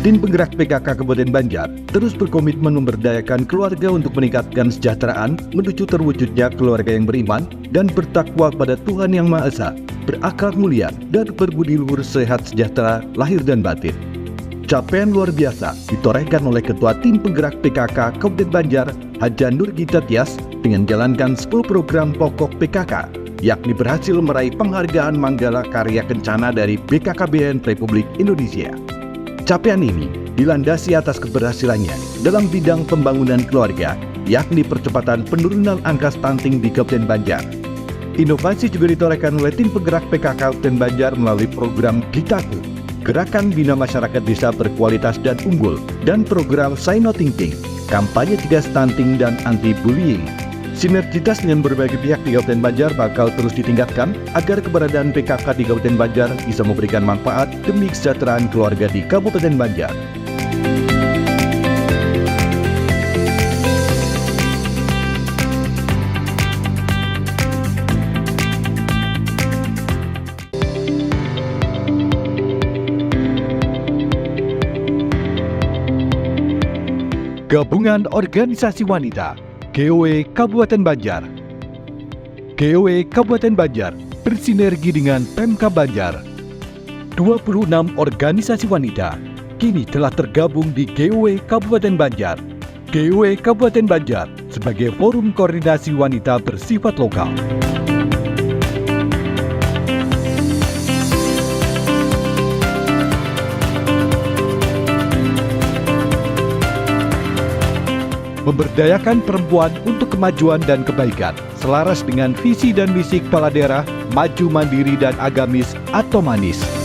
Tim penggerak PKK Kabupaten Banjar terus berkomitmen memberdayakan keluarga untuk meningkatkan kesejahteraan menuju terwujudnya keluarga yang beriman dan bertakwa pada Tuhan Yang Maha Esa, berakhlak mulia dan berbudi luhur, sehat sejahtera lahir dan batin. Capaian luar biasa ditorehkan oleh Ketua Tim Penggerak PKK Kabupaten Banjar, Haja Nurgita Tias, dengan menjalankan 10 program pokok PKK, yakni berhasil meraih penghargaan Manggala Karya Kencana dari BKKBN Republik Indonesia. Capaian ini dilandasi atas keberhasilannya dalam bidang pembangunan keluarga, yakni percepatan penurunan angka stunting di Kabupaten Banjar. Inovasi juga ditorehkan oleh Tim Penggerak PKK Kabupaten Banjar melalui program Gitaku, Gerakan Bina Masyarakat Desa Berkualitas dan Unggul, dan program Say No Thinking, kampanye cegah stunting dan anti-bullying. Sinergitas dengan berbagai pihak di Kabupaten Banjar bakal terus ditingkatkan agar keberadaan PKK di Kabupaten Banjar bisa memberikan manfaat demi kesejahteraan keluarga di Kabupaten Banjar. Gabungan Organisasi Wanita GOW Kabupaten Banjar. GOW Kabupaten Banjar bersinergi dengan Pemkab Banjar. 26 organisasi wanita kini telah tergabung di GOW Kabupaten Banjar. GOW Kabupaten Banjar sebagai forum koordinasi wanita bersifat lokal. Memberdayakan perempuan untuk kemajuan dan kebaikan, selaras dengan visi dan misi Kepala Daerah Maju Mandiri dan Agamis atau MANIS.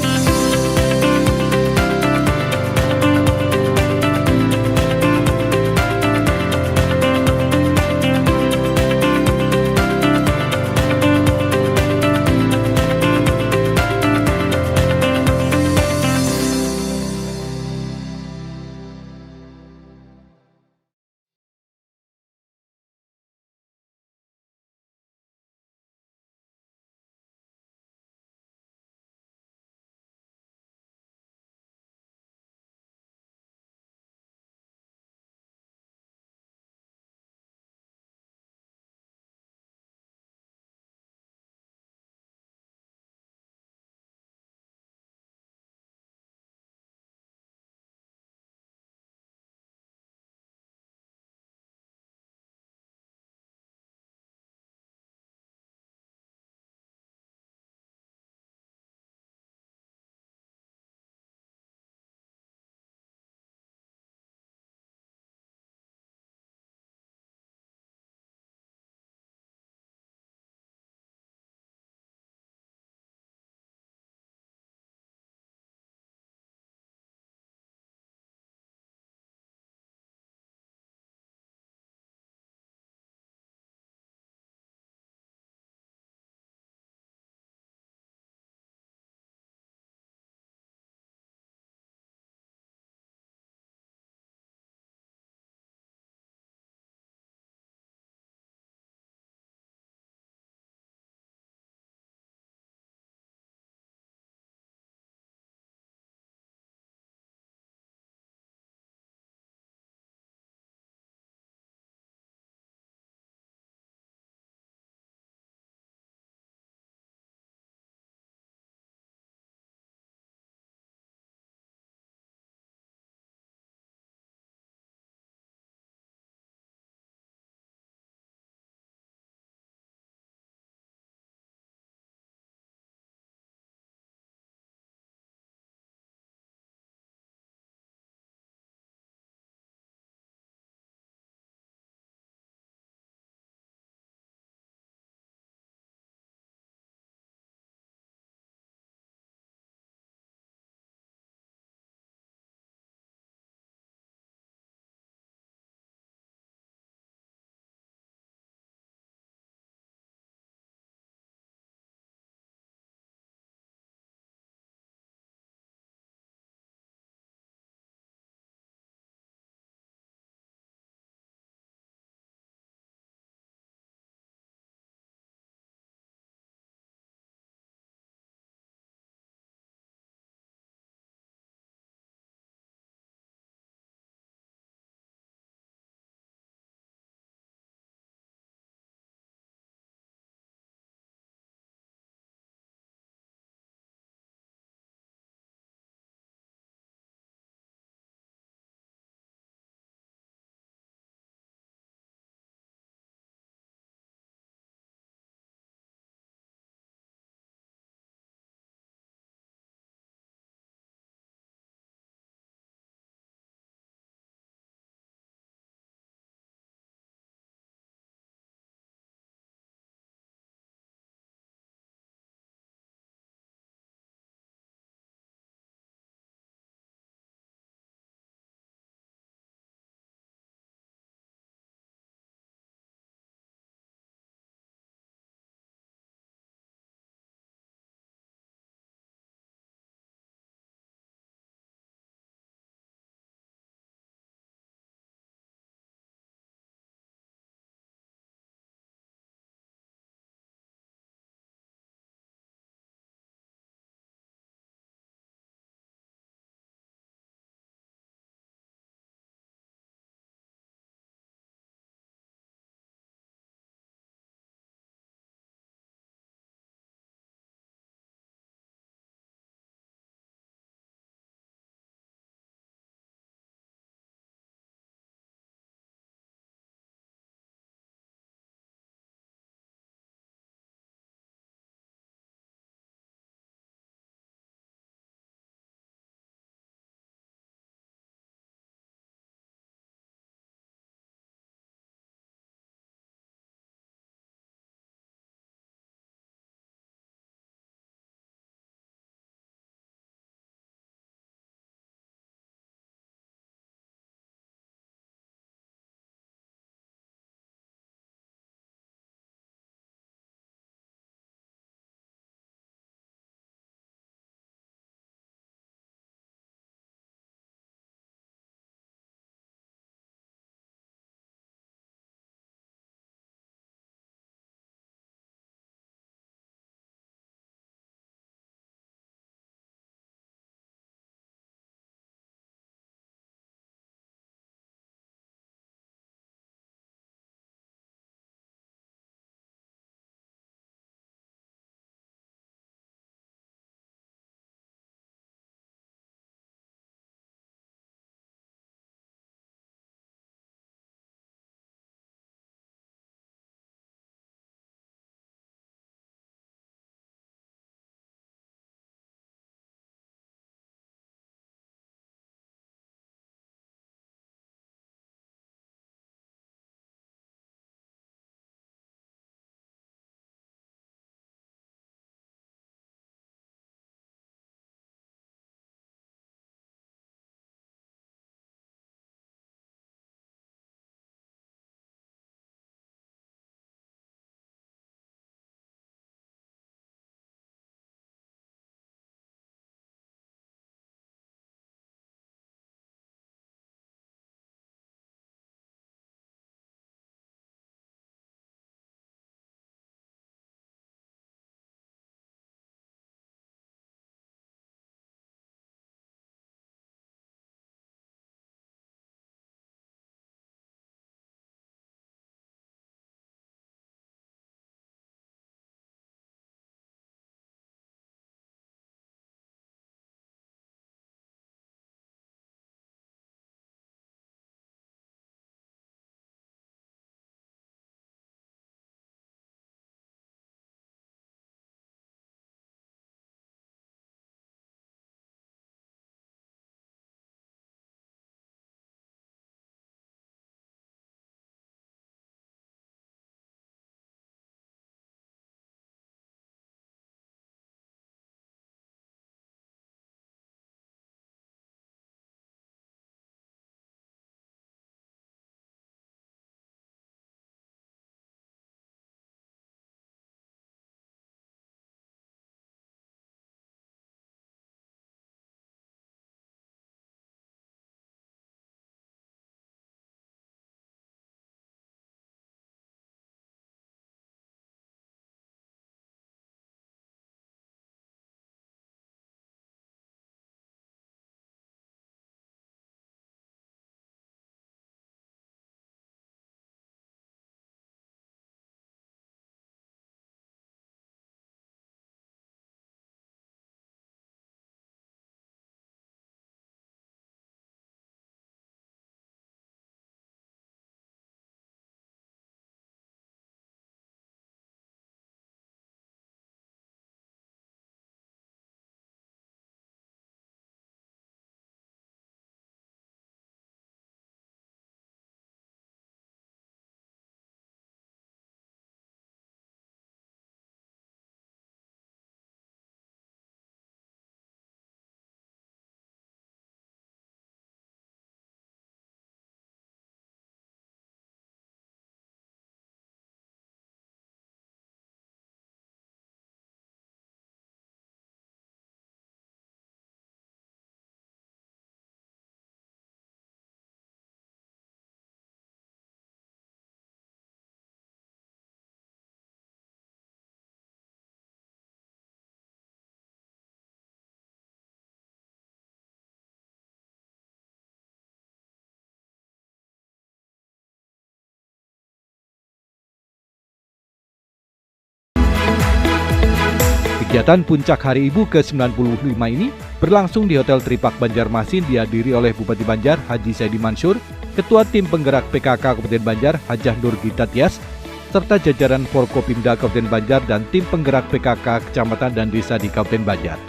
Kegiatan Puncak Hari Ibu ke-95 ini berlangsung di Hotel Tripak Banjarmasin, dihadiri oleh Bupati Banjar Haji Saidi Mansur, Ketua Tim Penggerak PKK Kabupaten Banjar Hajah Nur Gita Tias, serta jajaran Forkopimda Kabupaten Banjar dan Tim Penggerak PKK Kecamatan dan Desa di Kabupaten Banjar.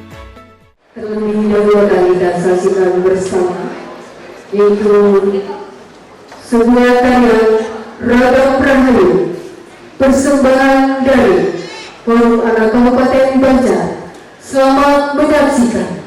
Terlebih dahulu kita saksikan bersama, yaitu sebuah karya Ragam Rahayu, persembahan dari Forum Anak Kabupaten Banjar. Selamat menyaksikan.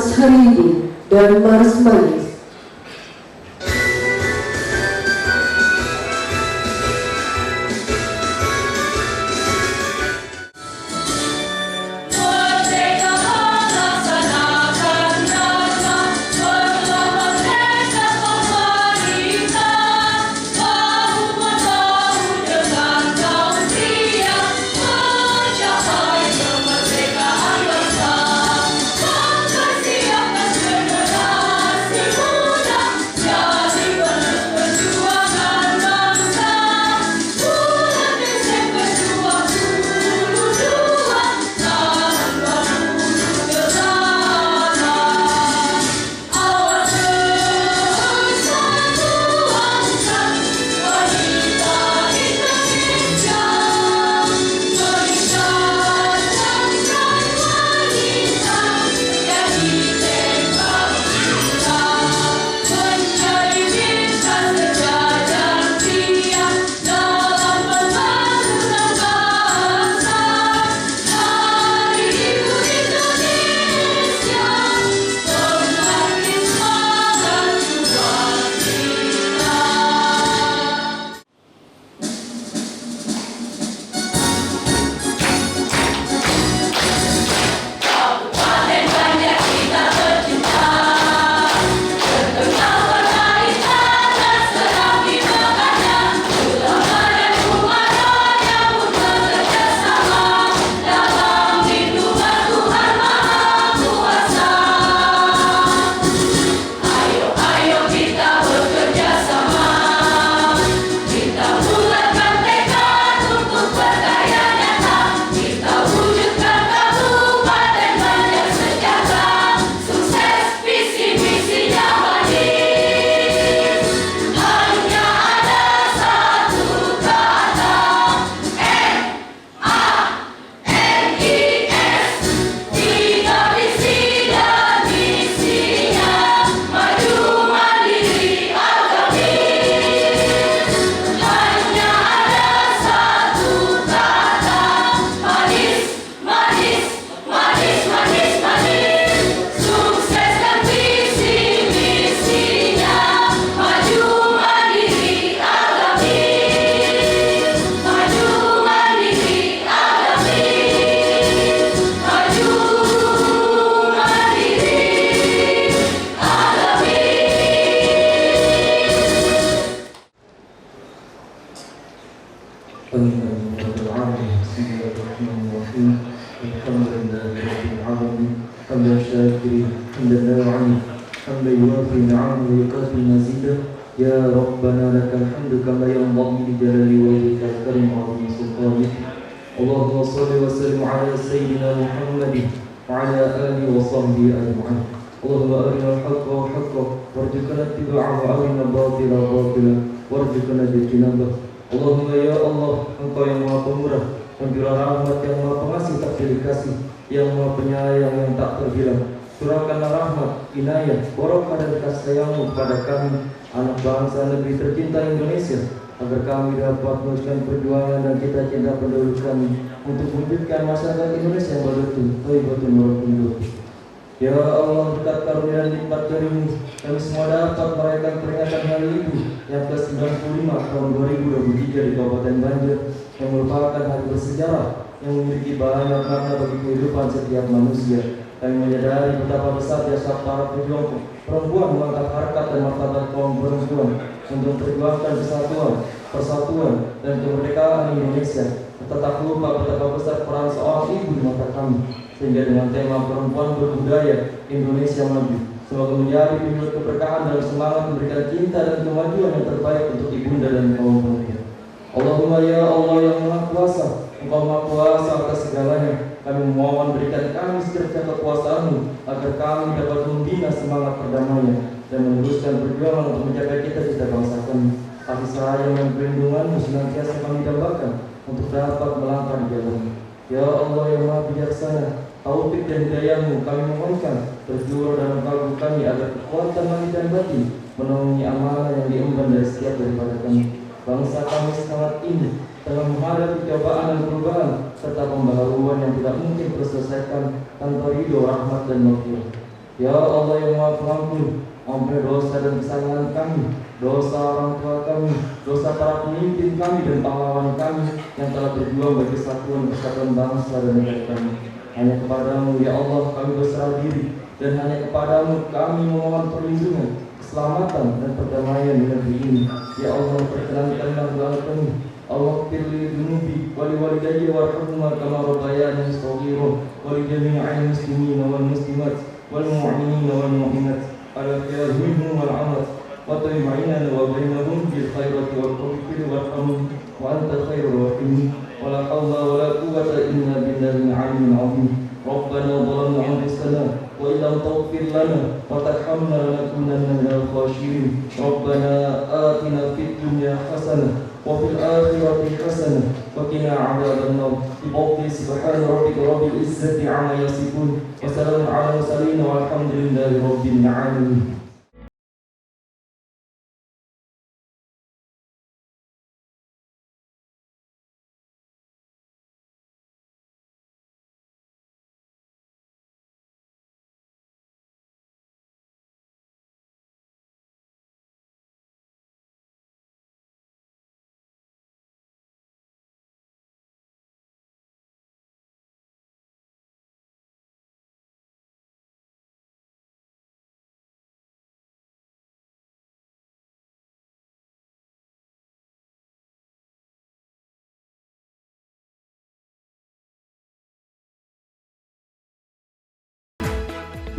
Mas Haridi dan Mas Manis. Ya Rabbana lakal hamdu kama yanbaghi li jalali wajhikal karim wa 'azimi sultanik. Allahumma shalli wa sallim ala sayyidina Muhammadin wa ala alihi wa sahbihi ajma'in. Allahumma arina al-haqqa haqqan warzuqna ittiba'ahu wa arina al-batila batilan warzuqna ijtinabah. Allahumma ya Allah, Engkau yang Maha Pemurah, Pemberi rahmat, yang Maha Pengasih tak pilih kasih, yang Maha Penyayang yang tak terbilang. Curahkanlah rahmat, inayah, barokah dan kasih sayang-Mu kepada kami, anak bangsa negeri tercinta Indonesia, agar kami dapat meneruskan perjuangan dan cita-cita pendahulu kami untuk mewujudkan masyarakat Indonesia yang berutuh, thayyibatun warahmatuh. Ya Allah, berkat karunia dan lipat dari-Mu, kami semua dapat merayakan peringatan Hari Ibu yang ke-95 tahun 2023 di Kabupaten Banjar, yang merupakan hari bersejarah yang memiliki banyak makna bagi kehidupan setiap manusia. Kami menyadari betapa besar jasa para pejuang perempuan mengangkat harkat dan martabat kaum perempuan untuk memperjuangkan kesatuan, persatuan, dan kemerdekaan Indonesia. Tak lupa betapa besar peran seorang ibu di mata kami, sehingga dengan tema perempuan berbudaya Indonesia Maju, semoga menjadi pintu keberkahan dan semangat memberikan cinta dan kemajuan yang terbaik untuk ibunda dan kaum pemuda. Allahumma ya Allah yang Maha Kuasa, Engkau Maha Kuasa atas segalanya. Kami memohon berikan kami secerca kekuasaan-Mu agar kami dapat membina semangat perdamaian dan meneruskan perjuangan untuk menjaga cita-cita bangsa kami. Kasih sayang dan perlindungan-Mu senantiasa kami dambakan untuk dapat melangkah di jalan-Mu. Ya Allah yang Maha Bijaksana, taufik dan hidayah-Mu kami memohonkan terjurah dalam kalbu kami agar kekuatan lahir dan batin menaungi amanah yang diemban dari setiap daripada kami. Bangsa kami sangat ini telah menghadapi cobaan dan perubahan serta pembaharuan yang tidak mungkin terselesaikan tanpa ridho, rahmat, dan maghfirah. Ya Allah yang Maha Pengampun, ampuni dosa dan kesalahan kami, dosa orang tua kami, dosa para pemimpin kami dan pahlawan kami yang telah berjuang bagi kesatuan persatuan bangsa dan negara kami. Hanya kepadamu ya Allah kami berserah diri, dan hanya kepadamu kami memohon perlindungan, keselamatan dan perdamaian di negeri ini. Ya Allah, perkenankanlah doa kami. Allah pilih dunubi wali walidayya warhamhuma kama rabbayani shaghira wa li jami'il muslimina wal muslimat wal mu'minina wal mu'minat ala khairin minhum wal 'amat wa tayyibina wa bainahum bil khairati wal tawfiq warhamhum wa anta khairur rahimin wa la hawla wa la quwwata illa billahil 'aliyyil 'azim. Rabbana zalamna anfusana wa illam taghfir lana wa tarhamna lanakunanna minal khashirin. Rabbana atina fid dunya hasanah wa fil akhirati hasanah wa qina 'adzaban nar. Bi subhana rabbika rabbil izzati 'amma yasifun wa salamun 'alal mursalin walhamdulillahi rabbil alamin.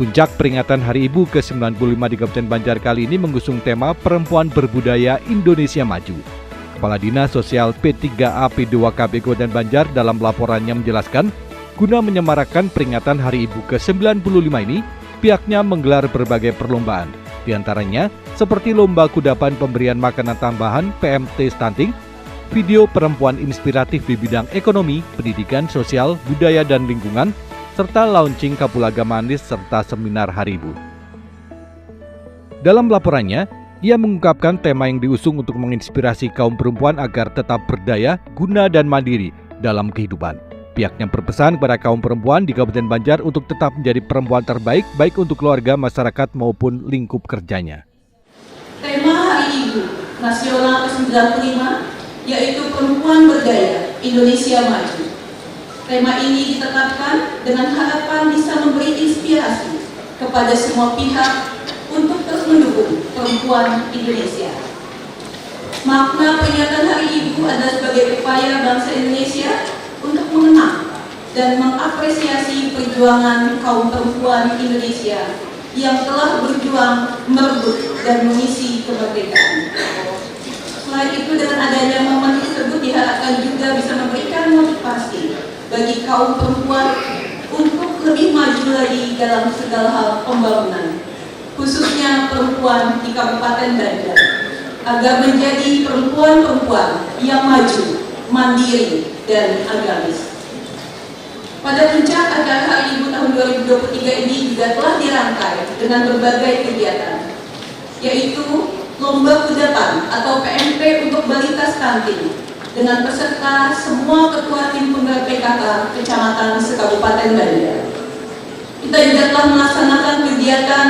Puncak peringatan Hari Ibu ke-95 di Kabupaten Banjar kali ini mengusung tema Perempuan Berbudaya Indonesia Maju. Kepala Dinas Sosial P3A P2KB Kabupaten Banjar dalam laporannya menjelaskan, guna menyemarakan peringatan Hari Ibu ke-95 ini, pihaknya menggelar berbagai perlombaan. Di antaranya, seperti lomba kudapan pemberian makanan tambahan PMT stunting, video perempuan inspiratif di bidang ekonomi, pendidikan, sosial, budaya, dan lingkungan, serta launching Kapulaga Manis serta seminar Hari Ibu. Dalam laporannya, ia mengungkapkan tema yang diusung untuk menginspirasi kaum perempuan agar tetap berdaya, guna, dan mandiri dalam kehidupan. Pihaknya berpesan kepada kaum perempuan di Kabupaten Banjar untuk tetap menjadi perempuan terbaik baik untuk keluarga, masyarakat, maupun lingkup kerjanya. Tema Hari Ibu Nasional ke-95 yaitu Perempuan Berdaya Indonesia Maju. Tema ini ditetapkan dengan harapan bisa memberi inspirasi kepada semua pihak untuk terus mendukung perempuan Indonesia. Makna peringatan Hari Ibu adalah sebagai upaya bangsa Indonesia untuk mengenang dan mengapresiasi perjuangan kaum perempuan Indonesia yang telah berjuang merebut dan mengisi kemerdekaan. Selain itu, dengan adanya momen tersebut diharapkan juga bisa memberikan motivasi bagi kaum perempuan untuk lebih maju lagi dalam segala hal pembangunan, khususnya perempuan di Kabupaten Banjar, agar menjadi perempuan-perempuan yang maju, mandiri, dan agamis. Pada puncak acara Hari Ibu tahun 2023 ini juga telah dirangkai dengan berbagai kegiatan, yaitu Lomba Kudapan atau PMP untuk balita stunting, dengan peserta semua ketua tim penggerak PKK Kecamatan se-Kabupaten Banjar. Kita juga telah melaksanakan kegiatan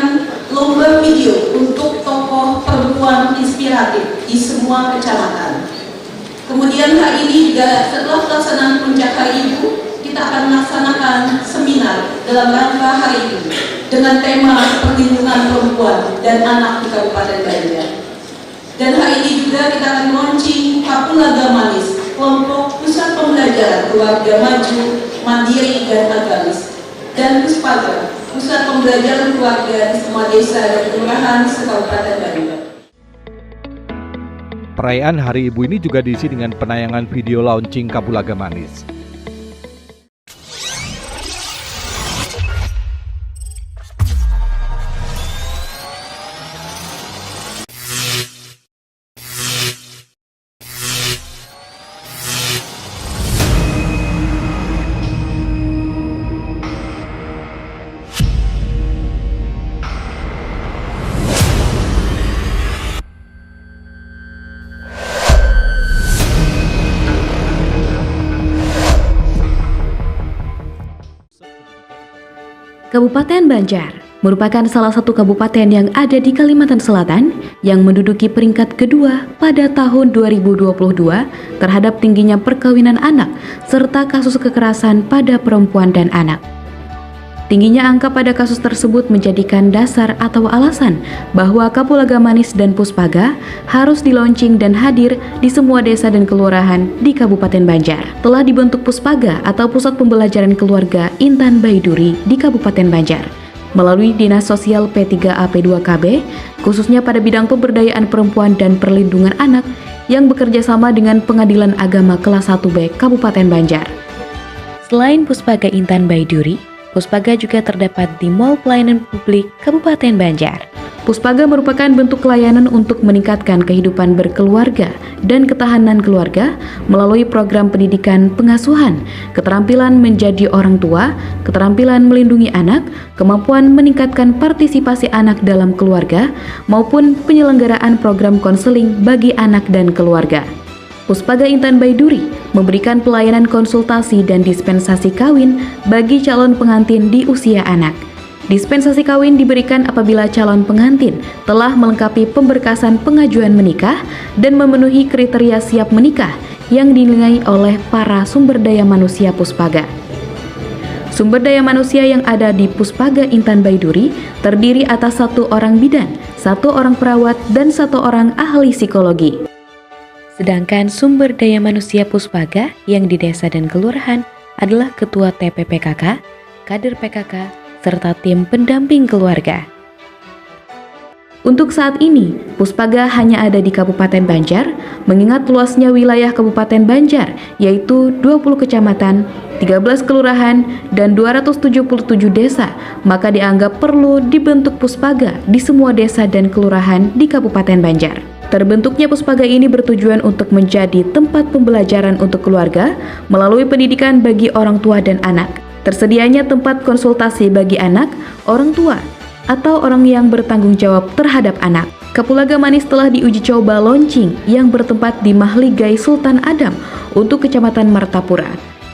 lomba video untuk tokoh perempuan inspiratif di semua kecamatan. Kemudian hari ini juga setelah pelaksanaan puncak Hari Ibu, kita akan melaksanakan seminar dalam rangka Hari Ibu dengan tema perlindungan perempuan dan anak di Kabupaten Banjar. Dan hari ini juga kita akan launching Kapulaga Manis, kelompok pusat pembelajaran keluarga maju, mandiri, dan agamis, dan Puspaga, pusat pembelajaran keluarga di semua desa dan kelurahan se-Kabupaten Banjar. Perayaan Hari Ibu ini juga diisi dengan penayangan video launching Kapulaga Manis. Kabupaten Banjar merupakan salah satu kabupaten yang ada di Kalimantan Selatan yang menduduki peringkat kedua pada tahun 2022 terhadap tingginya perkawinan anak serta kasus kekerasan pada perempuan dan anak. Tingginya angka pada kasus tersebut menjadikan dasar atau alasan bahwa Kapulaga Manis dan Puspaga harus di-launching dan hadir di semua desa dan kelurahan di Kabupaten Banjar. Telah dibentuk Puspaga atau Pusat Pembelajaran Keluarga Intan Baiduri di Kabupaten Banjar melalui Dinas Sosial P3AP2KB, khususnya pada bidang pemberdayaan perempuan dan perlindungan anak yang bekerja sama dengan Pengadilan Agama Kelas 1B Kabupaten Banjar. Selain Puspaga Intan Baiduri, Puspaga juga terdapat di Mall Pelayanan Publik Kabupaten Banjar. Puspaga merupakan bentuk layanan untuk meningkatkan kehidupan berkeluarga dan ketahanan keluarga melalui program pendidikan pengasuhan, keterampilan menjadi orang tua, keterampilan melindungi anak, kemampuan meningkatkan partisipasi anak dalam keluarga, maupun penyelenggaraan program konseling bagi anak dan keluarga. Puspaga Intan Baiduri memberikan pelayanan konsultasi dan dispensasi kawin bagi calon pengantin di usia anak. Dispensasi kawin diberikan apabila calon pengantin telah melengkapi pemberkasan pengajuan menikah dan memenuhi kriteria siap menikah yang dinilai oleh para sumber daya manusia Puspaga. Sumber daya manusia yang ada di Puspaga Intan Baiduri terdiri atas 1 orang bidan, 1 orang perawat, dan 1 orang ahli psikologi. Sedangkan sumber daya manusia Puspaga yang di desa dan kelurahan adalah ketua TPPKK, kader PKK, serta tim pendamping keluarga. Untuk saat ini, Puspaga hanya ada di Kabupaten Banjar, mengingat luasnya wilayah Kabupaten Banjar, yaitu 20 kecamatan, 13 kelurahan, dan 277 desa, maka dianggap perlu dibentuk Puspaga di semua desa dan kelurahan di Kabupaten Banjar. Terbentuknya Puspaga ini bertujuan untuk menjadi tempat pembelajaran untuk keluarga melalui pendidikan bagi orang tua dan anak. Tersedianya tempat konsultasi bagi anak, orang tua, atau orang yang bertanggung jawab terhadap anak. Kapulaga Manis telah diuji coba launching yang bertempat di Mahligai Sultan Adam untuk Kecamatan Martapura,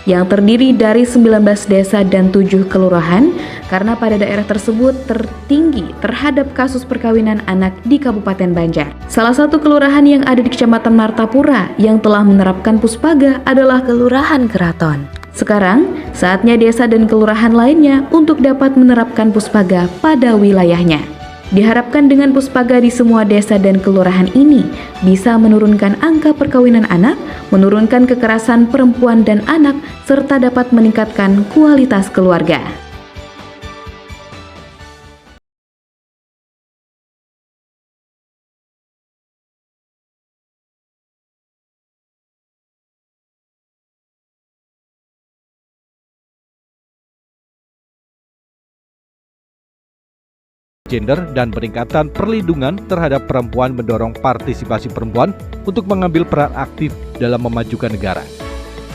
yang terdiri dari 19 desa dan 7 kelurahan, karena pada daerah tersebut tertinggi terhadap kasus perkawinan anak di Kabupaten Banjar. Salah satu kelurahan yang ada di Kecamatan Martapura yang telah menerapkan Puspaga adalah Kelurahan Keraton. Sekarang, saatnya desa dan kelurahan lainnya untuk dapat menerapkan Puspaga pada wilayahnya. Diharapkan dengan Puspaga di semua desa dan kelurahan ini bisa menurunkan angka perkawinan anak, menurunkan kekerasan perempuan dan anak, serta dapat meningkatkan kualitas keluarga. Gender dan peningkatan perlindungan terhadap perempuan mendorong partisipasi perempuan untuk mengambil peran aktif dalam memajukan negara.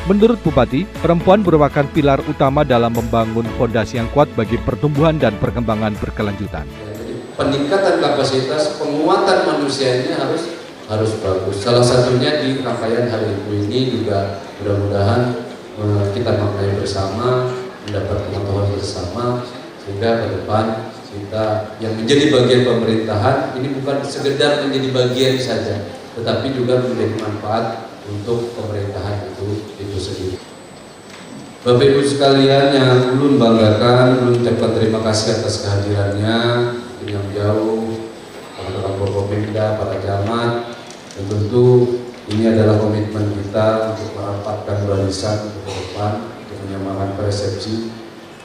Menurut Bupati, perempuan merupakan pilar utama dalam membangun fondasi yang kuat bagi pertumbuhan dan perkembangan berkelanjutan. Jadi peningkatan kapasitas, penguatan manusianya harus bagus. Salah satunya di rangkaian hari Ibu ini juga mudah-mudahan kita maknai bersama, mendapat pengetahuan bersama, sehingga ke depan kita yang menjadi bagian pemerintahan ini bukan sekedar menjadi bagian saja, tetapi juga menjadi manfaat untuk pemerintahan itu sendiri. Bapak Ibu sekalian yang ulun banggakan, ulun ucapkan terima kasih atas kehadirannya yang jauh, para Forkopimda, para camat, dan tentu ini adalah komitmen kita untuk merapatkan barisan ke depan, untuk menyamakan persepsi.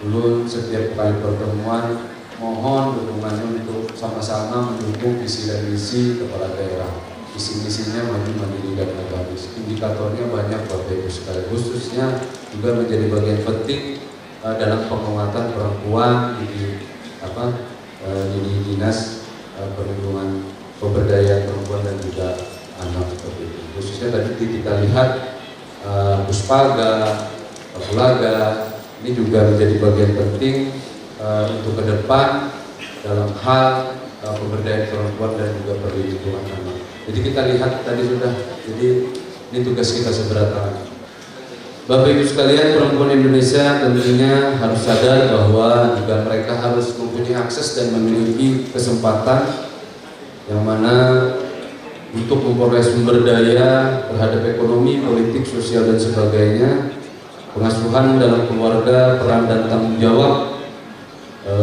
Ulun setiap kali pertemuan mohon dukungannya untuk sama-sama mendukung visi dan misi kepala daerah. Visi-misinya maju mandiri dan agamis. Indikatornya banyak Bapak Ibu sekalian, khususnya juga menjadi bagian penting dalam penguatan perempuan di dinas perlindungan pemberdayaan perempuan dan juga anak seperti itu. Khususnya tadi kita lihat Puspaga, Kapulaga ini juga menjadi bagian penting untuk ke depan dalam hal pemberdayaan perempuan dan juga perlindungan anak. Jadi kita lihat tadi sudah, jadi ini tugas kita seberat tangan. Bapak Ibu sekalian, perempuan Indonesia tentunya harus sadar bahwa juga mereka harus mempunyai akses dan memiliki kesempatan yang mana untuk memperoleh sumber daya terhadap ekonomi, politik, sosial dan sebagainya. Pengasuhan dalam keluarga, peran dan tanggung jawab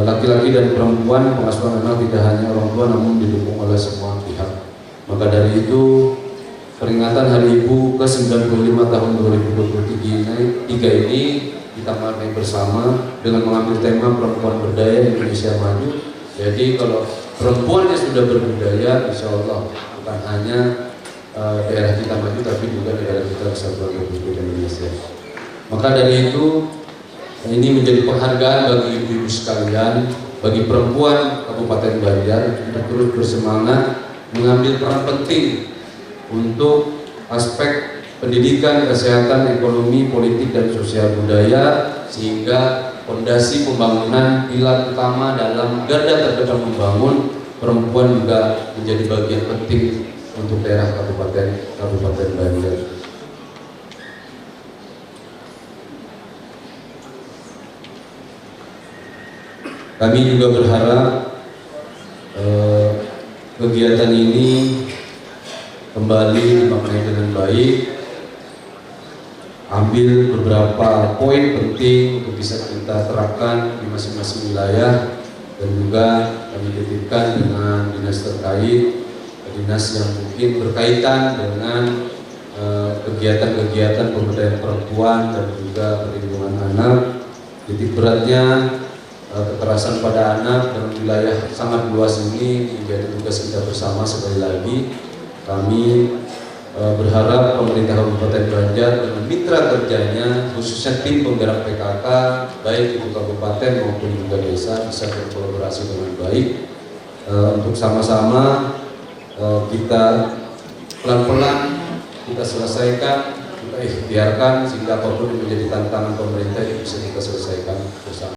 laki-laki dan perempuan, pengasuhan anak tidak hanya orang tua namun didukung oleh semua pihak. Maka dari itu peringatan Hari Ibu ke-95 tahun 2023 ini kita maknai bersama dengan mengambil tema perempuan berdaya Indonesia maju. Jadi kalau perempuannya sudah berbudaya, insya Allah bukan hanya daerah kita maju, tapi juga negara kita Kesatuan Republik Indonesia. Maka dari itu ini menjadi penghargaan bagi ibu-ibu sekalian, bagi perempuan Kabupaten Banjar untuk terus bersemangat mengambil peran penting untuk aspek pendidikan, kesehatan, ekonomi, politik, dan sosial budaya, sehingga fondasi pembangunan pilar utama dalam garda terdepan membangun perempuan juga menjadi bagian penting untuk daerah Kabupaten Banjar. Kami juga berharap kegiatan ini kembali dimaknai dengan baik, ambil beberapa poin penting untuk bisa kita terapkan di masing-masing wilayah, dan juga kami titipkan dengan dinas terkait, dinas yang mungkin berkaitan dengan kegiatan-kegiatan pemberdayaan perempuan dan juga perlindungan anak. Titik beratnya kekerasan pada anak dalam wilayah sangat luas ini menjadi tugas kita bersama. Sekali lagi kami berharap pemerintah Kabupaten Banjar dengan mitra kerjanya, khususnya tim penggerak PKK, baik itu kabupaten maupun juga desa, bisa berkolaborasi dengan baik untuk sama-sama kita pelan-pelan kita selesaikan, kita ikhtiarkan sehingga apapun yang menjadi tantangan pemerintah itu bisa kita selesaikan bersama.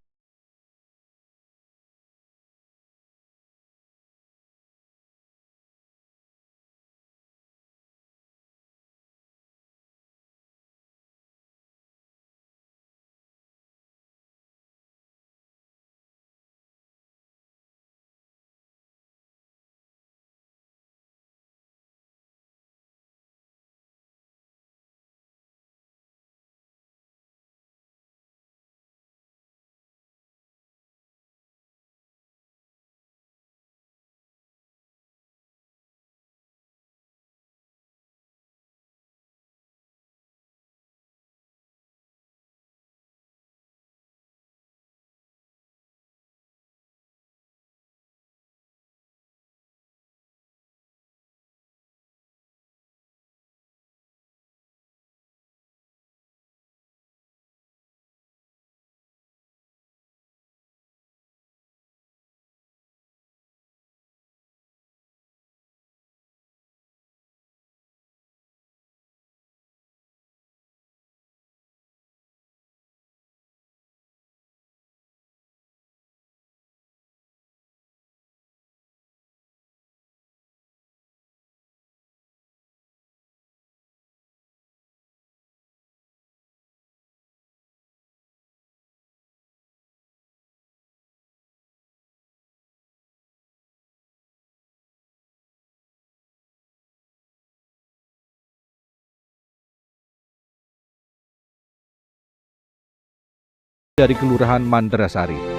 Dari Kelurahan Mandrasari.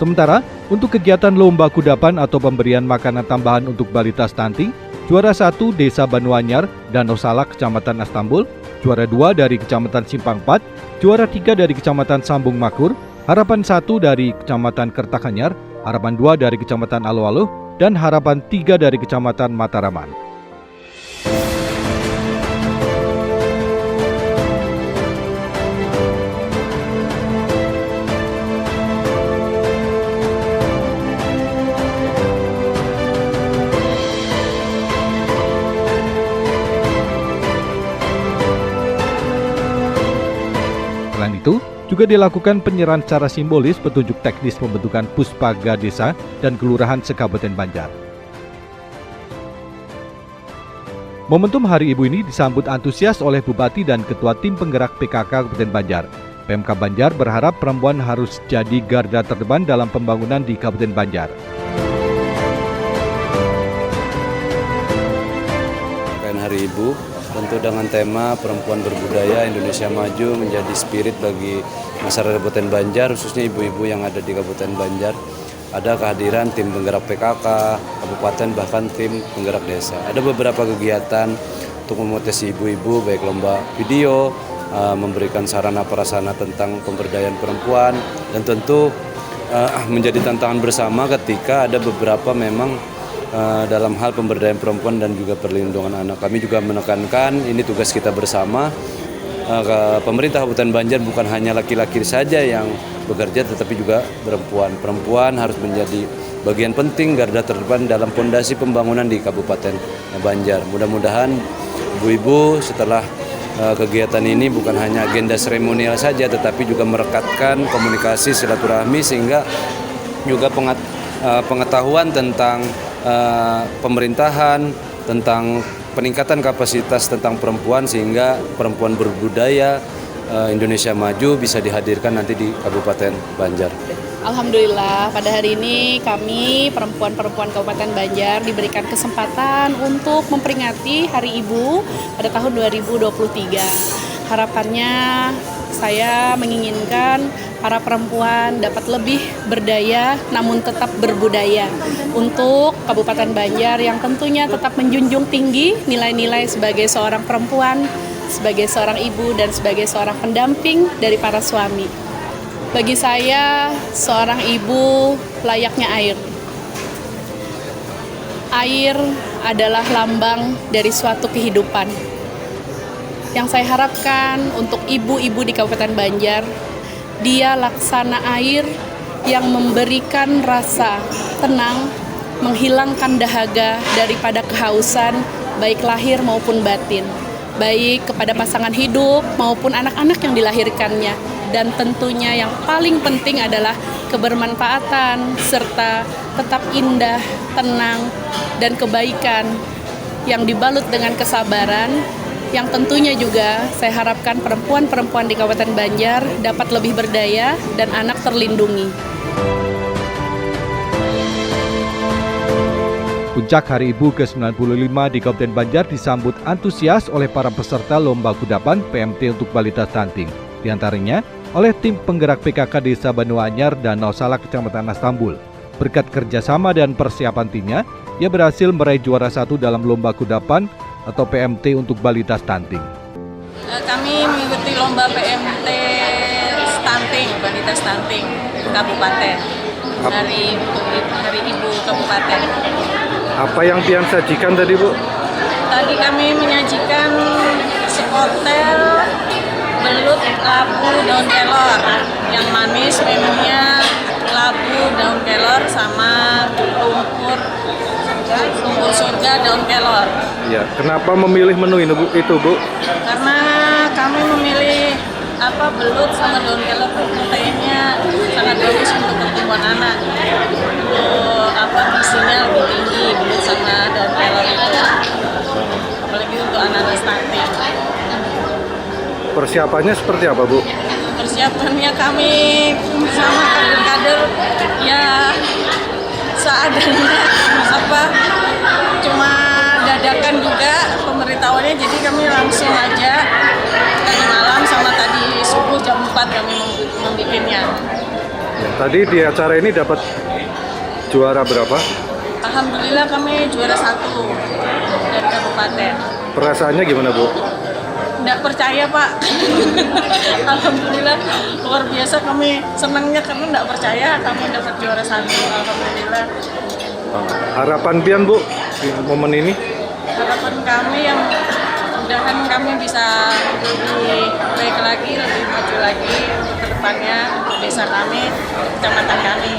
Sementara, untuk kegiatan lomba kudapan atau pemberian makanan tambahan untuk balita stunting, juara 1 Desa Banuanyar, Danau Salak, Kecamatan Astambul, juara 2 dari Kecamatan Simpang 4, juara 3 dari Kecamatan Sambung Makur, harapan 1 dari Kecamatan Kertakanyar, harapan 2 dari Kecamatan Alo-Alo, dan harapan 3 dari Kecamatan Mataraman. itu, juga dilakukan penyerahan secara simbolis petunjuk teknis pembentukan Puspaga Desa dan Kelurahan se-Kabupaten Banjar. Momentum Hari Ibu ini disambut antusias oleh Bupati dan Ketua Tim Penggerak PKK Kabupaten Banjar. Pemkab Banjar berharap perempuan harus jadi garda terdepan dalam pembangunan di Kabupaten Banjar. Hari Ibu tentu dengan tema Perempuan Berbudaya Indonesia Maju menjadi spirit bagi masyarakat Kabupaten Banjar, khususnya ibu-ibu yang ada di Kabupaten Banjar. Ada kehadiran tim penggerak PKK, kabupaten, bahkan tim penggerak desa. Ada beberapa kegiatan untuk memotivasi ibu-ibu, baik lomba video, memberikan sarana prasarana tentang pemberdayaan perempuan, dan tentu menjadi tantangan bersama ketika ada beberapa memang dalam hal pemberdayaan perempuan dan juga perlindungan anak. Kami juga menekankan ini tugas kita bersama. Pemerintah Kabupaten Banjar bukan hanya laki-laki saja yang bekerja, tetapi juga perempuan. Perempuan harus menjadi bagian penting garda terdepan dalam fondasi pembangunan di Kabupaten Banjar. Mudah-mudahan ibu-ibu setelah kegiatan ini bukan hanya agenda seremonial saja, tetapi juga merekatkan komunikasi silaturahmi sehingga juga pengetahuan tentang pemerintahan, tentang peningkatan kapasitas tentang perempuan, sehingga perempuan berbudaya Indonesia Maju bisa dihadirkan nanti di Kabupaten Banjar. Alhamdulillah pada hari ini kami perempuan-perempuan Kabupaten Banjar diberikan kesempatan untuk memperingati Hari Ibu pada tahun 2023. Harapannya saya menginginkan para perempuan dapat lebih berdaya namun tetap berbudaya untuk Kabupaten Banjar yang tentunya tetap menjunjung tinggi nilai-nilai sebagai seorang perempuan, sebagai seorang ibu, dan sebagai seorang pendamping dari para suami. Bagi saya, seorang ibu layaknya air. Air adalah lambang dari suatu kehidupan. Yang saya harapkan untuk ibu-ibu di Kabupaten Banjar, dia laksana air yang memberikan rasa tenang, menghilangkan dahaga daripada kehausan, baik lahir maupun batin, baik kepada pasangan hidup maupun anak-anak yang dilahirkannya. Dan tentunya yang paling penting adalah kebermanfaatan serta tetap indah, tenang, dan kebaikan yang dibalut dengan kesabaran, yang tentunya juga saya harapkan perempuan-perempuan di Kabupaten Banjar dapat lebih berdaya dan anak terlindungi. Puncak Hari Ibu ke-95 di Kabupaten Banjar disambut antusias oleh para peserta Lomba Kudapan PMT untuk balita stunting. Di antaranya oleh tim penggerak PKK Desa Banu Anyar dan Nausalah Kecamatan Astambul. Berkat kerjasama dan persiapan timnya, ia berhasil meraih juara 1 dalam Lomba Kudapan atau PMT untuk balita stunting. Kami mengikuti lomba PMT stunting, balita stunting Kabupaten, Hari Ibu Kabupaten. Apa yang Tian sajikan tadi, Bu? Tadi kami menyajikan sekotel belut labu daun kelor yang manis, menunya labu daun kelor sama lumpur surga daun kelor. Ya, kenapa memilih menu ini, Bu? Karena kami memilih belut sama daun kelor, proteinnya sangat bagus untuk pertumbuhan anak. Gizinya lebih tinggi belut sama daun kelor itu, apalagi untuk anak-anak stunting. Persiapannya seperti apa, Bu? Persiapannya kami sama kader-kader ya seadanya, cuma dadakan juga pemberitahuannya, jadi kami langsung aja tadi malam sama tadi subuh jam 4 kami membikinnya. Ya, tadi di acara ini dapat juara berapa? Alhamdulillah kami juara 1 dari kabupaten. Perasaannya gimana, Bu? Nggak percaya, Pak. Alhamdulillah luar biasa, kami senangnya karena nggak percaya kami dapat juara 1. Alhamdulillah. Harapan Pian, Bu, di momen ini? Harapan kami yang mudahan kami bisa lebih baik lagi, lebih maju lagi untuk kedepannya untuk desa kami, kecamatan kami.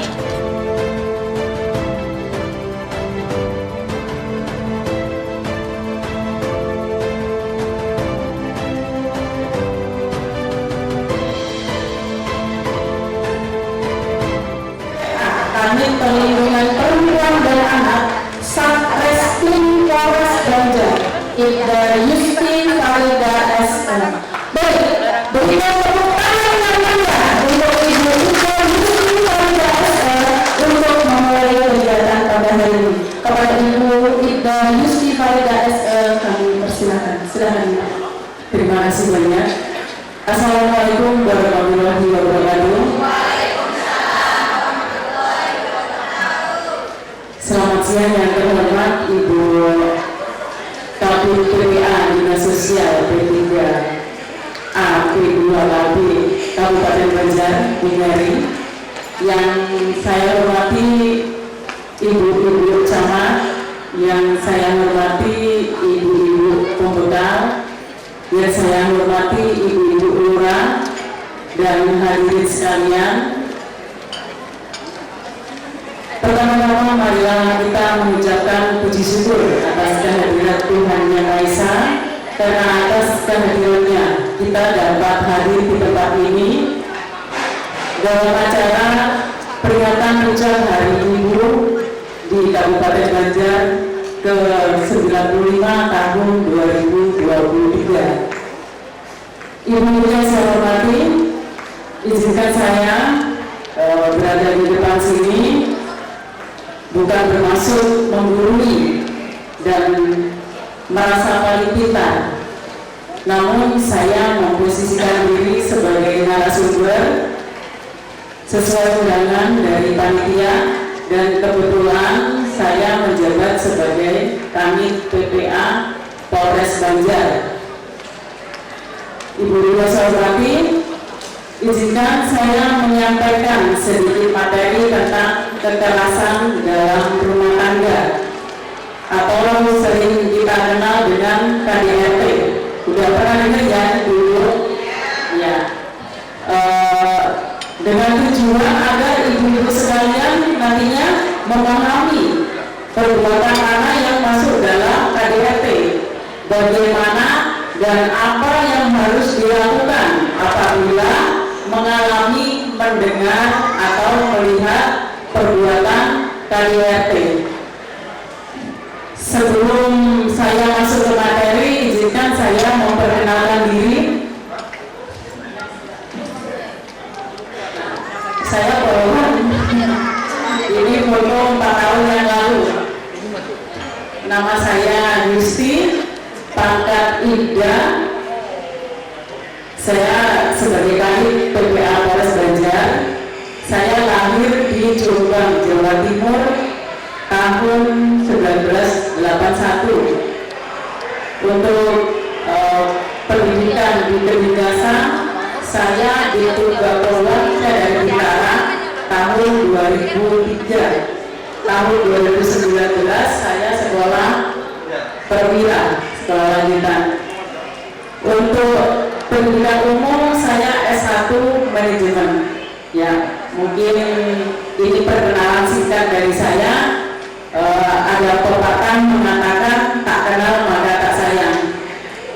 Yusti Farida SL. Baik, berikan tepuk tangan yang meriah untuk Ibu Ida Yusti Farida SL untuk memulai kegiatan pada hari ini. Kepada Ibu Ida Yusti Farida SL kami persilakan. Silakan. Terima kasih banyak. Assalamualaikum warahmatullahi wabarakatuh. Selamat siang yang terhormat Ibu Kabid PPA Dinas Sosial P3A P2KB Kabupaten Banjar Binari, yang saya hormati Ibu-ibu camat, yang saya hormati ibu-ibu pembekal, yang saya hormati ibu-ibu lurah dan hadirin sekalian. Pertama-tama marilah kita mengucapkan puji syukur atas kehadiran Tuhan Yang Maha Esa, karena atas kehadirannya kita dapat hadir di tempat ini dalam acara peringatan puncak Hari Ibu di Kabupaten Banjar ke-95 tahun 2023. Ibu yang saya hormati, izinkan saya berada di depan sini bukan bermaksud menggurui dan merasa paling pintar, namun saya memposisikan diri sebagai narasumber sesuai undangan dari panitia, dan kebetulan saya menjabat sebagai Kanit PPA Polres Banjar. Ibu yang saya hormati, izinkan saya menyampaikan sedikit materi tentang kekerasan dalam rumah tangga atau sering kita kenal dengan KDRT. Udah pernah dengar ya dulu? Ya. Dengan tujuan agar ibu-ibu sekalian nantinya memahami perbuatan anak yang masuk dalam KDRT, bagaimana dan apa yang harus dilakukan apabila mengalami, mendengar atau melihat perbuatan KDRT. Sebelum saya masuk ke materi, izinkan saya memperkenalkan diri. Saya bawa ini foto 4 tahun yang lalu. Nama saya Yusti, pangkat Ida. Saya sebagai Kanit PPA Polres Banjar. Saya lahir di Jombang, Jawa Timur tahun 1981. Untuk pendidikan di kedinasan, saya di Tugakowan dari Bintara tahun 2003. Tahun 2019 saya sekolah perwira, sekolah lanjutan. Untuk pendidikan umum saya S1 manajemen. Ya, mungkin ini perkenalan singkat dari saya. Ada pepatah mengatakan tak kenal maka tak sayang.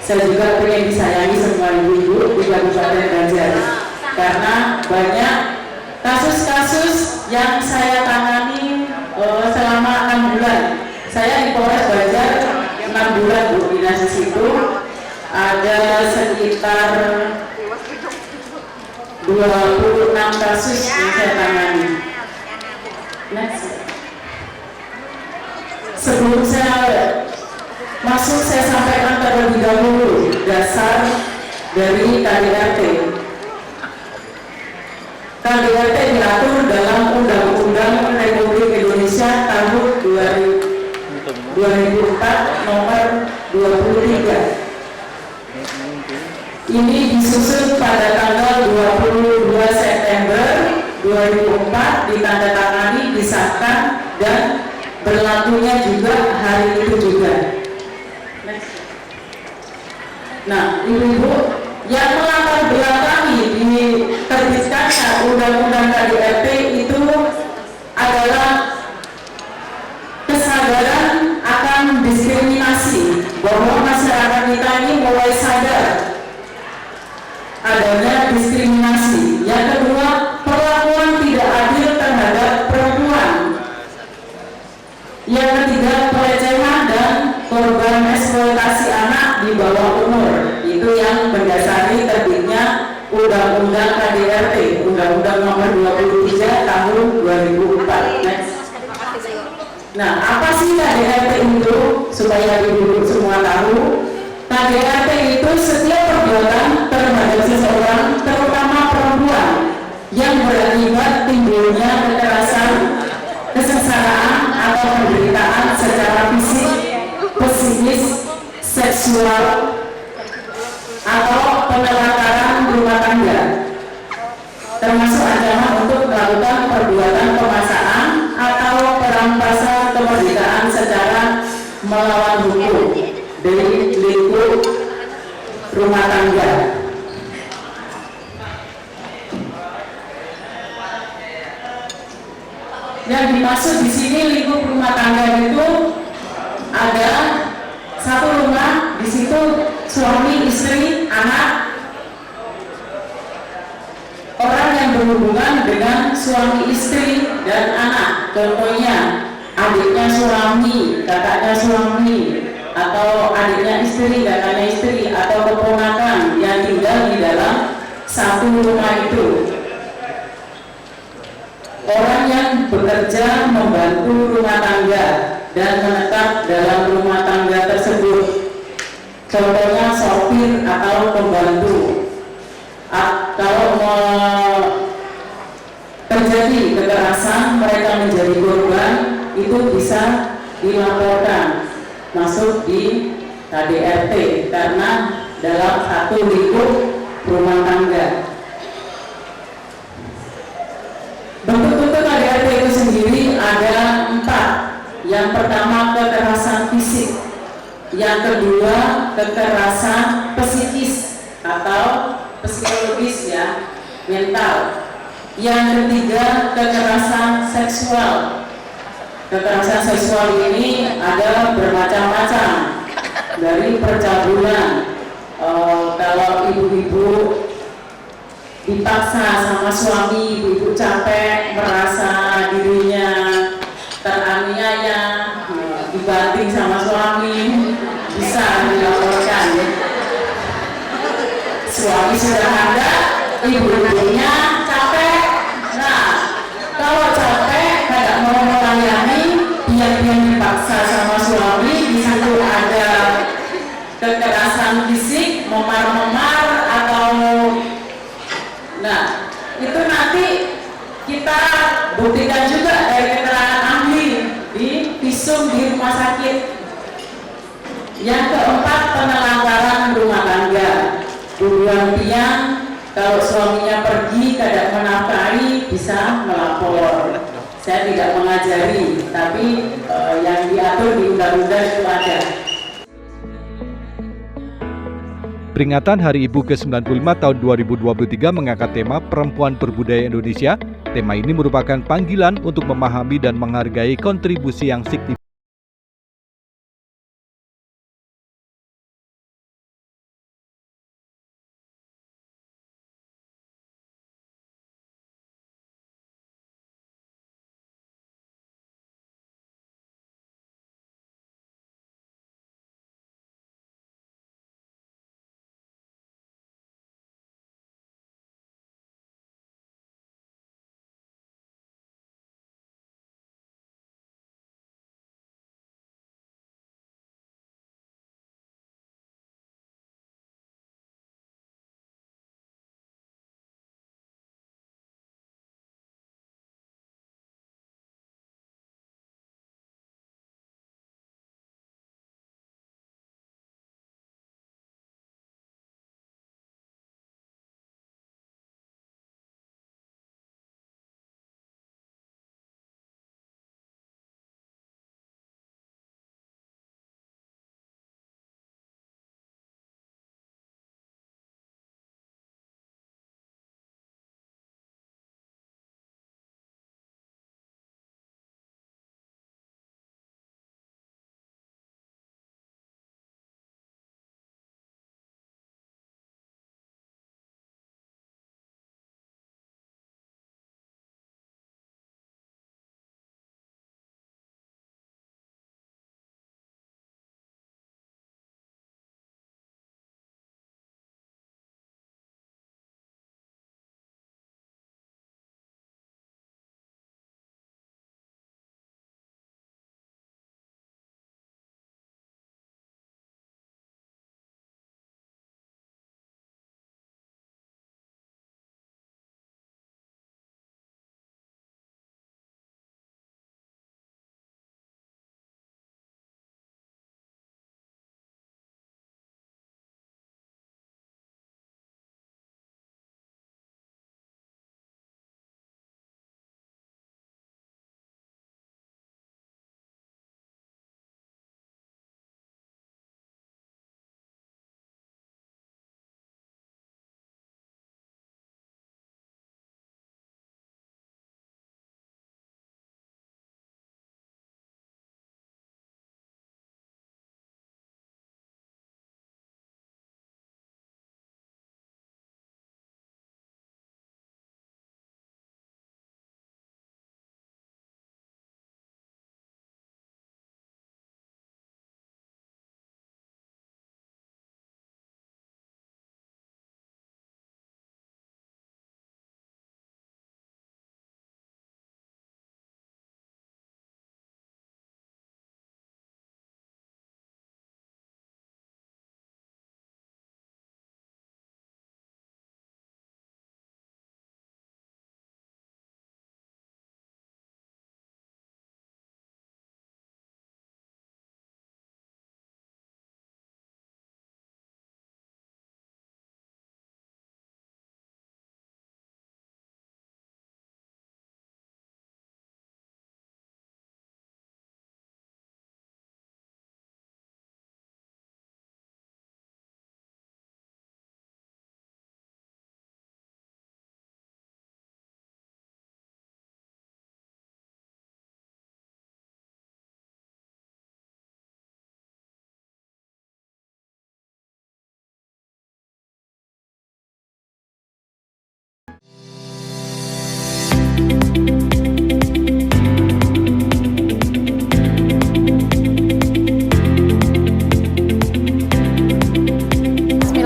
Saya juga ingin disayangi semua ibu-ibu di Kabupaten Banjar, karena banyak kasus-kasus yang saya tangani selama 6 bulan. Saya di Polres Banjar 6 bulan Bu, dinas di situ. Ada sekitar 26 kasus yang saya tangani. Next. Sebelum saya masuk, saya sampaikan terlebih dahulu dasar dari KDRT. KDRT diatur dalam Undang-Undang Republik Indonesia tahun 2004 nomor 23. Ini disusun pada tanggal 22 September 2004, ditandatangani, disahkan, dan berlakunya juga hari itu juga. Nah, ibu-ibu, yang melatar belakangi diterbitkannya Undang-Undang KDRT itu adalah kesadaran akan diskriminasi, bahwa masyarakat kita ini mulai sadar adanya diskriminasi. Yang kedua, perlakuan tidak adil terhadap perempuan. Yang ketiga, pelecehan dan korban eksploitasi anak di bawah Undang-Undang KDRT, Undang-Undang Nomor 23 Tahun 2004. Nah, apa sih KDRT itu? Supaya ibu-ibu semua tahu, KDRT itu setiap perbuatan terhadap seseorang, terutama perempuan, yang berakibat timbulnya kekerasan, kesengsaraan atau penderitaan secara fisik, psikis, seksual, atau penelantaran rumah tangga, termasuk ancaman untuk melakukan perbuatan pemaksaan atau perampasan kemerdekaan secara melawan hukum dari lingkup rumah tangga. Yang dimaksud di sini lingkup rumah tangga itu ada satu rumah, di situ suami, istri, anak, orang yang berhubungan dengan suami, istri, dan anak. Contohnya adiknya suami, kakaknya suami, atau adiknya istri, kakaknya istri, atau keponakan yang tinggal di dalam satu rumah itu. Orang yang bekerja membantu rumah tangga dan menetap dalam rumah tangga tersebut, contohnya sopir atau pembantu. Kalau terjadi kekerasan, mereka menjadi korban, itu bisa dilaporkan masuk di KDRT karena dalam satu lingkup rumah tangga. Bentuk-bentuk KDRT itu sendiri ada 4. Yang pertama kekerasan fisik, yang kedua kekerasan psikis atau psikologis ya, mental. Yang ketiga kekerasan seksual. Kekerasan seksual ini ada bermacam-macam, dari percabulan, kalau ibu-ibu dipaksa sama suami, ibu-ibu capek, merasa dirinya teraniaya, dibanting sama suami, bisa dilaporkan. Suami sudah ada, ibu-ibunya capek. Nah, kalau capek, tidak mau melayani, diam-diam dipaksa sama suami, di situ ada kekerasan fisik, memar-memar atau. Nah, itu nanti kita buktikan juga dari keterangan ahli di visum di rumah sakit. Yang keempat, penelantaran rumah tangga. Buruan tiang, kalau suaminya pergi tidak menafkahi, bisa melapor. Saya tidak mengajari, tapi yang diatur di undang-undang itu ada. Peringatan Hari Ibu ke-95 tahun 2023 mengangkat tema Perempuan Berbudaya Indonesia. Tema ini merupakan panggilan untuk memahami dan menghargai kontribusi yang signifikan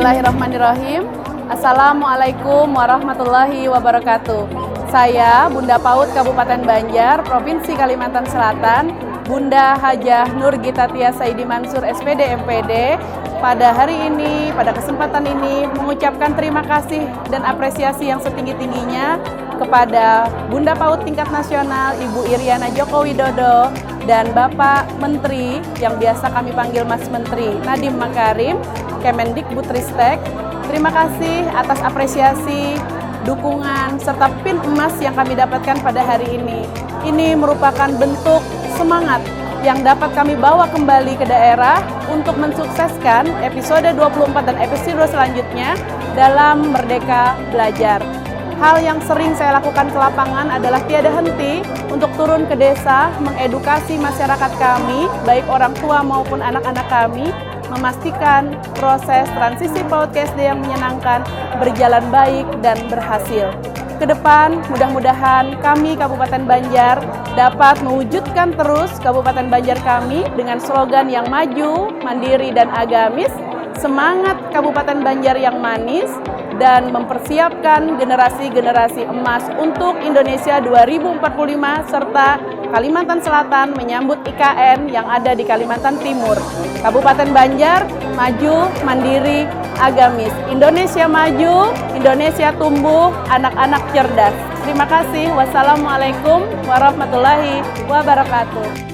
Bismillahirrahmanirrahim. Assalamualaikum warahmatullahi wabarakatuh. Saya Bunda PAUD Kabupaten Banjar, Provinsi Kalimantan Selatan, Bunda Hajah Nur Gita Tia Saidi Mansur SPD MPD, pada hari ini, pada kesempatan ini mengucapkan terima kasih dan apresiasi yang setinggi-tingginya kepada Bunda PAUD tingkat nasional Ibu Iriana Joko Widodo dan Bapak Menteri yang biasa kami panggil Mas Menteri Nadiem Makarim, Kemendikbudristek. Terima kasih atas apresiasi, dukungan, serta pin emas yang kami dapatkan pada hari ini. Ini merupakan bentuk semangat yang dapat kami bawa kembali ke daerah untuk mensukseskan episode 24 dan episode selanjutnya dalam Merdeka Belajar. Hal yang sering saya lakukan ke lapangan adalah tiada henti untuk turun ke desa, mengedukasi masyarakat kami, baik orang tua maupun anak-anak kami, memastikan proses transisi PAUD ke SD yang menyenangkan, berjalan baik dan berhasil. Ke depan, mudah-mudahan kami Kabupaten Banjar dapat mewujudkan terus Kabupaten Banjar kami dengan slogan yang maju, mandiri, dan agamis, semangat Kabupaten Banjar yang manis, dan mempersiapkan generasi-generasi emas untuk Indonesia 2045 serta Kalimantan Selatan menyambut IKN yang ada di Kalimantan Timur. Kabupaten Banjar maju, mandiri, agamis. Indonesia maju, Indonesia tumbuh, anak-anak cerdas. Terima kasih. Wassalamualaikum warahmatullahi wabarakatuh.